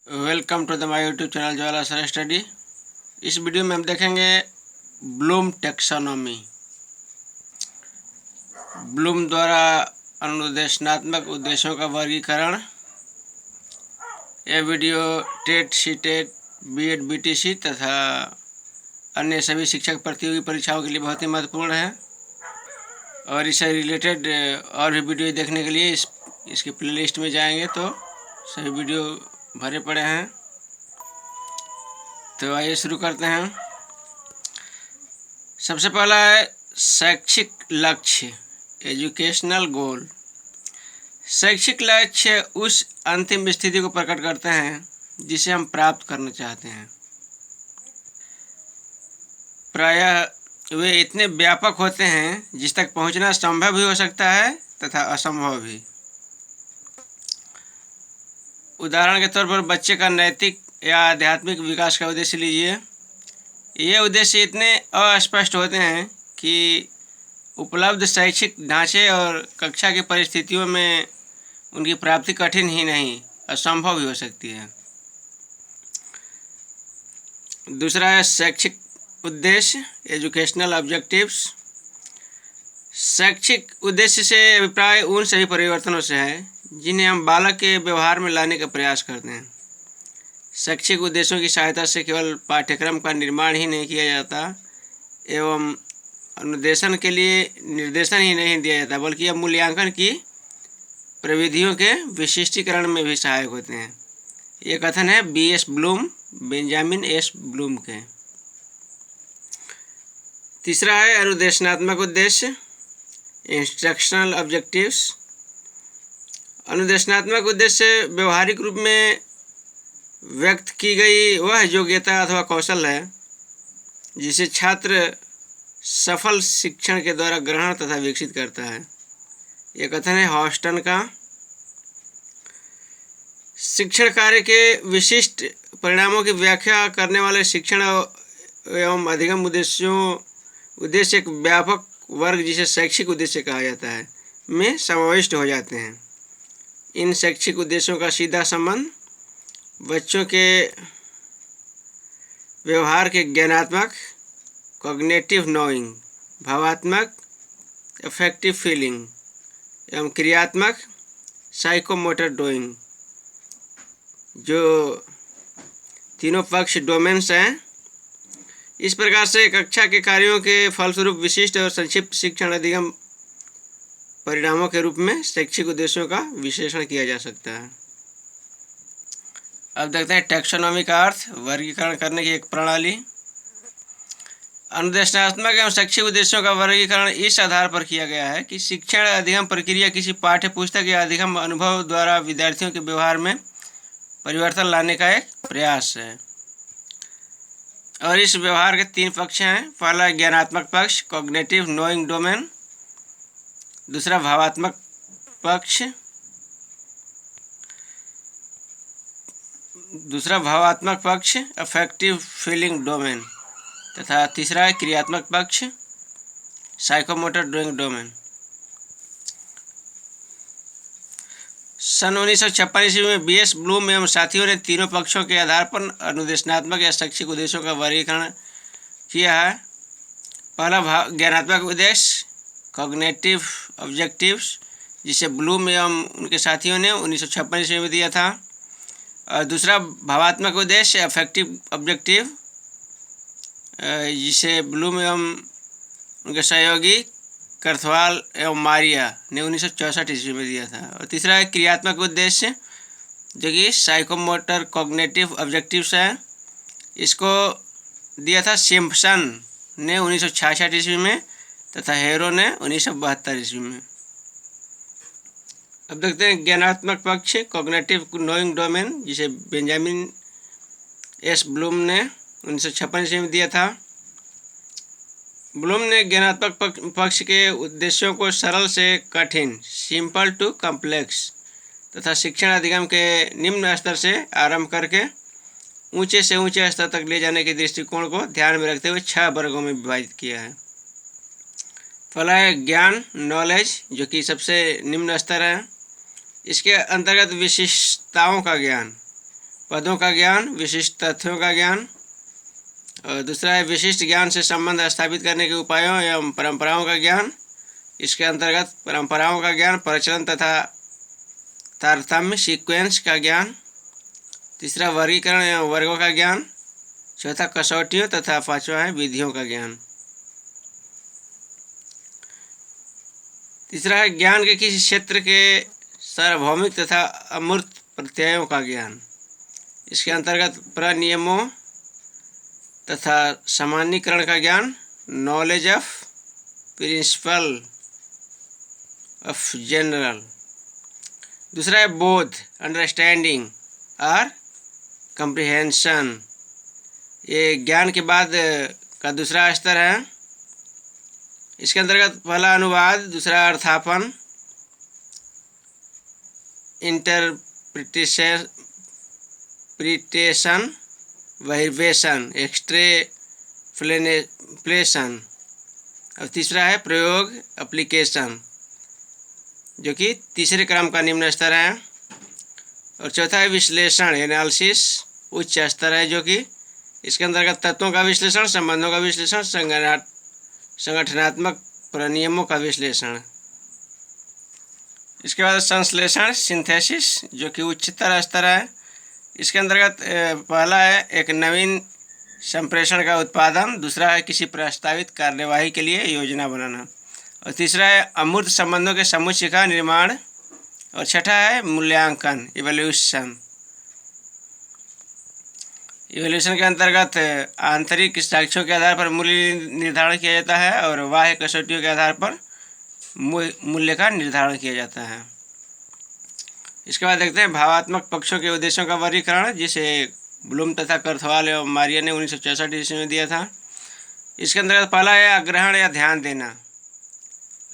Welcome to the my YouTube channel Jwala sir study. इस video में हम देखेंगे ब्लूम टैक्सोनॉमी। ब्लूम द्वारा अनुदेशनात्मक उद्देश्यों का वर्गीकरण। यह video TET, CTET, BEd, BTC तथा अन्य सभी शिक्षक प्रतियोगी परीक्षाओं के लिए बहुत ही महत्वपूर्ण है और इससे रिलेटेड और भी वीडियो देखने के लिए इसकी प्लेलिस्ट में जाएंगे तो सभी वीडियो भरे पड़े हैं। तो आइए शुरू करते हैं। सबसे पहला है शैक्षिक लक्ष्य, एजुकेशनल गोल। शैक्षिक लक्ष्य उस अंतिम स्थिति को प्रकट करते हैं जिसे हम प्राप्त करना चाहते हैं। प्रायः वे इतने व्यापक होते हैं जिस तक पहुंचना संभव भी हो सकता है तथा असंभव भी। उदाहरण के तौर पर बच्चे का नैतिक या आध्यात्मिक विकास का उद्देश्य लीजिए। ये उद्देश्य इतने अस्पष्ट होते हैं कि उपलब्ध शैक्षिक ढांचे और कक्षा की परिस्थितियों में उनकी प्राप्ति कठिन ही नहीं असंभव भी हो सकती है। दूसरा है शैक्षिक उद्देश्य, एजुकेशनल ऑब्जेक्टिव्स। शैक्षिक उद्देश्य से अभिप्राय उन सभी परिवर्तनों से है जिन्हें हम बालक के व्यवहार में लाने का प्रयास करते हैं। शैक्षिक उद्देश्यों की सहायता से केवल पाठ्यक्रम का निर्माण ही नहीं किया जाता एवं अनुदेशन के लिए निर्देशन ही नहीं दिया जाता, बल्कि यह मूल्यांकन की प्रविधियों के विशिष्टीकरण में भी सहायक होते हैं। ये कथन है B.S. Bloom, Benjamin S. Bloom के। तीसरा है अनुदेशनात्मक उद्देश्य, इंस्ट्रक्शनल ऑब्जेक्टिव्स। अनुदेशनात्मक उद्देश्य व्यवहारिक रूप में व्यक्त की गई वह योग्यता अथवा कौशल है जिसे छात्र सफल शिक्षण के द्वारा ग्रहण तथा विकसित करता है। यह कथन है हॉस्टन का। शिक्षण कार्य के विशिष्ट परिणामों की व्याख्या करने वाले शिक्षण एवं अधिगम उद्देश्य एक व्यापक वर्ग जिसे शैक्षिक उद्देश्य कहा जाता है में समाविष्ट हो जाते हैं। इन शैक्षिक उद्देश्यों का सीधा संबंध बच्चों के व्यवहार के ज्ञानात्मक, कॉग्निटिव नोइंग, भावात्मक, अफेक्टिव फीलिंग एवं क्रियात्मक, साइकोमोटर डोइंग, जो तीनों पक्ष डोमेन्स हैं। इस प्रकार से कक्षा के कार्यों के फलस्वरूप विशिष्ट और संक्षिप्त शिक्षण अधिगम परिणामों के रूप में शैक्षिक उद्देश्यों का विश्लेषण किया जा सकता है। अब देखते हैं टैक्सोनॉमी का अर्थ, वर्गीकरण करने की एक प्रणाली। अनुदेशनात्मक एवं शैक्षिक उद्देश्यों का वर्गीकरण इस आधार पर किया गया है कि शिक्षण अधिगम प्रक्रिया किसी पाठ्य पुस्तक या अधिगम अनुभव द्वारा विद्यार्थियों के व्यवहार में परिवर्तन लाने का एक प्रयास है और इस व्यवहार के तीन पक्ष हैं। पहला ज्ञानात्मक पक्ष, कॉग्निटिव नोइंग डोमेन। दूसरा भावात्मक पक्ष, अफेक्टिव फीलिंग डोमेन तथा तीसरा है क्रियात्मक पक्ष, साइकोमोटर डोइंग डोमेन। सन 1956 ईस्वी में B.S. ब्लूम एवं साथियों ने तीनों पक्षों के आधार पर अनुदेशनात्मक या शैक्षिक उद्देश्यों का वर्गीकरण किया है। पहला ज्ञानात्मक उद्देश्य, कॉग्निटिव ऑब्जेक्टिव्स, जिसे ब्लूम एवं उनके साथियों ने 1956 ईस्वी में दिया था। और दूसरा भावात्मक उद्देश्य, अफेक्टिव ऑब्जेक्टिव, जिसे ब्लूम एवं उनके सहयोगी करथवाल एवं मारिया ने 1964 ईस्वी में दिया था। और तीसरा है क्रियात्मक उद्देश्य, जो कि साइकोमोटर कॉग्निटिव ऑब्जेक्टिव्स है। इसको दिया था सिम्पसन ने 1966 ईस्वी में तथा हेरो ने 1972 ईस्वी में। अब देखते हैं ज्ञानात्मक पक्ष, कॉग्निटिव नोइंग डोमेन, जिसे बेंजामिन S. ब्लूम ने 1956 ईस्वी में दिया था। ब्लूम ने ज्ञानात्मक पक्ष के उद्देश्यों को सरल से कठिन, सिंपल टू कॉम्प्लेक्स, तथा शिक्षण अधिगम के निम्न स्तर से आरंभ करके ऊंचे से ऊंचे स्तर तक ले जाने के दृष्टिकोण को ध्यान में रखते हुए 6 वर्गों में विभाजित किया है। पहला है ज्ञान, नॉलेज, जो कि सबसे निम्न स्तर है। इसके अंतर्गत विशिष्टताओं का ज्ञान, पदों का ज्ञान, विशिष्ट तथ्यों का ज्ञान। और दूसरा है विशिष्ट ज्ञान से संबंध स्थापित करने के उपायों एवं परंपराओं का ज्ञान। इसके अंतर्गत परंपराओं का ज्ञान, प्रचलन तथा तारतम्य सीक्वेंस का ज्ञान। तीसरा वर्गीकरण एवं वर्गों का ज्ञान। चौथा कसौटियों तथा पांचवा है विधियों का ज्ञान। तीसरा है ज्ञान के किसी क्षेत्र के सार्वभौमिक तथा अमूर्त प्रत्ययों का ज्ञान। इसके अंतर्गत प्रनियमों तथा सामान्यीकरण का ज्ञान, knowledge of principle of general. दूसरा है बोध, अंडरस्टैंडिंग और कंप्रिहेंशन। ये ज्ञान के बाद का दूसरा स्तर है। इसके अंतर्गत पहला अनुवाद, दूसरा अर्थापन, इंटरप्रिटेशन, बहिर्वेशन, एक्सट्रेपलेशन और तीसरा है प्रयोग, एप्लीकेशन, जो कि तीसरे क्रम का निम्न स्तर है। और चौथा है विश्लेषण, एनालिसिस, उच्च स्तर है, जो कि इसके अंतर्गत तत्वों का विश्लेषण, संबंधों का विश्लेषण, संगठनात्मक प्रनियमों का विश्लेषण। इसके बाद संश्लेषण, सिंथेसिस, जो कि उच्चतर स्तर है। इसके अंतर्गत पहला है एक नवीन संप्रेषण का उत्पादन, दूसरा है किसी प्रस्तावित कार्यवाही के लिए योजना बनाना और तीसरा है अमूर्त संबंधों के समुच्चय का निर्माण और छठा है मूल्यांकन, इवैल्यूएशन। इवैल्यूएशन के अंतर्गत आंतरिक साक्ष्यों के आधार पर मूल्य निर्धारण किया जाता है और बाह्य कसौटियों के आधार पर मूल्य का निर्धारण किया जाता है। इसके बाद देखते हैं भावात्मक पक्षों के उद्देश्यों का वर्गीकरण, जिसे ब्लूम तथा कर्थवाल एवं मारिया ने 1966 ईस्वी में दिया था। इसके अंतर्गत पहला है आग्रहण या ध्यान देना,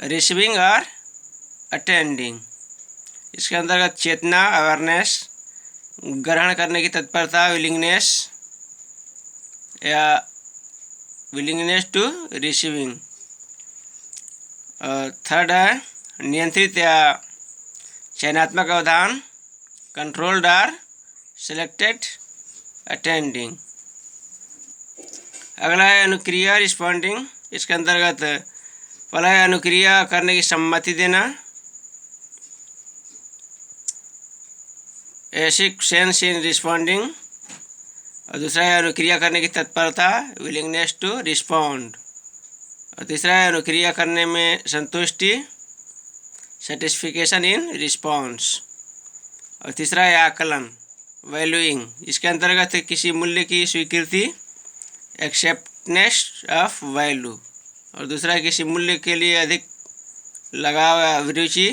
रिसीविंग और अटेंडिंग। इसके अंतर्गत चेतना, अवेयरनेस, ग्रहण करने की तत्परता, विलिंगनेस या विलिंगनेस टू रिसीविंग। थर्ड है नियंत्रित या चयनात्मक अवधान, कंट्रोल्ड और सिलेक्टेड अटेंडिंग। अगला है अनुक्रिया, रिस्पॉन्डिंग। इसके अंतर्गत पहला है अनुक्रिया करने की सम्मति देना, सेंस इन रिस्पॉन्डिंग, और दूसरा है अनुक्रिया करने की तत्परता, विलिंगनेस टू रिस्पॉन्ड, और तीसरा है अनुक्रिया करने में संतुष्टि, सेटिस्फिकेशन इन रिस्पॉन्स, और तीसरा है आकलन, वैल्यूइंग। इसके अंतर्गत किसी मूल्य की स्वीकृति, एक्सेप्टनेस ऑफ वैल्यू, और दूसरा है किसी मूल्य के लिए अधिक लगाव या अभिरुचि,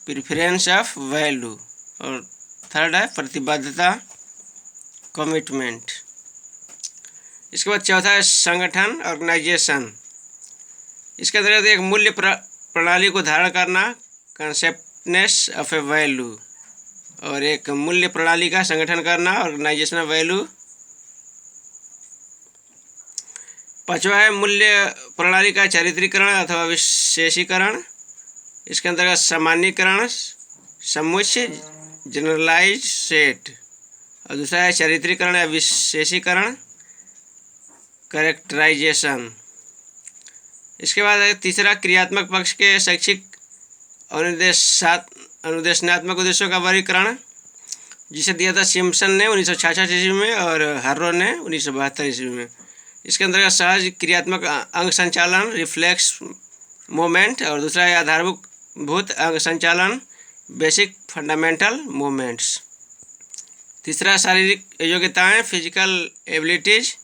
प्रेफरेंस ऑफ वैल्यू, और थर्ड है प्रतिबद्धता, कमिटमेंट। इसके बाद चौथा है संगठन, ऑर्गेनाइजेशन। इसके अंतर्गत एक मूल्य प्रणाली को धारण करना, कंसेप्टनेस ऑफ ए वैल्यू, और एक मूल्य प्रणाली का संगठन करना, ऑर्गेनाइजेशन ऑफ वैल्यू। पांचवा है मूल्य प्रणाली का चारित्रीकरण अथवा विशेषीकरण। इसके अंतर्गत सामान्यीकरण, समुच्चय, जनरलाइज सेट, और दूसरा है चारित्रीकरण या विशेषीकरण, कैरेक्टराइजेशन। इसके बाद है तीसरा क्रियात्मक पक्ष के शैक्षिक अनुदेशनात्मक उद्देश्यों का वर्गीकरण, जिसे दिया था सिम्पसन ने 1966 ईस्वी में और हर्रो ने 1972 ईस्वी में। इसके अंतर्गत सहज क्रियात्मक अंग संचालन, रिफ्लेक्स मूवमेंट, और दूसरा है आधारभूत अंग संचालन, बेसिक फंडामेंटल मूवमेंट्स। तीसरा शारीरिक योग्यताएं, फिजिकल एबिलिटीज,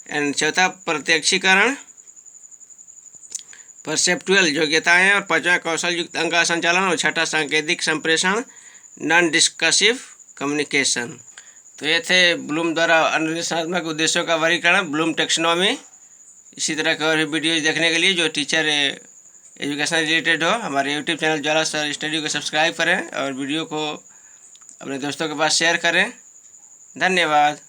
एंड चौथा प्रत्यक्षीकरण, परसेप्टुअल योग्यताएं, और पांचवा कौशल युक्त अंग का संचालन, और छठा सांकेतिक संप्रेषण, नॉन डिस्कसिव कम्युनिकेशन। तो ये थे ब्लूम द्वारा अनुदेशात्मक उद्देश्यों का वर्गीकरण, ब्लूम टेक्सोनॉमी। इसी तरह के और भी वीडियोज देखने के लिए जो टीचर एजुकेशन रिलेटेड हो, हमारे YouTube channel Jwala sir study को सब्सक्राइब करें और वीडियो को अपने दोस्तों के पास शेयर करें। धन्यवाद।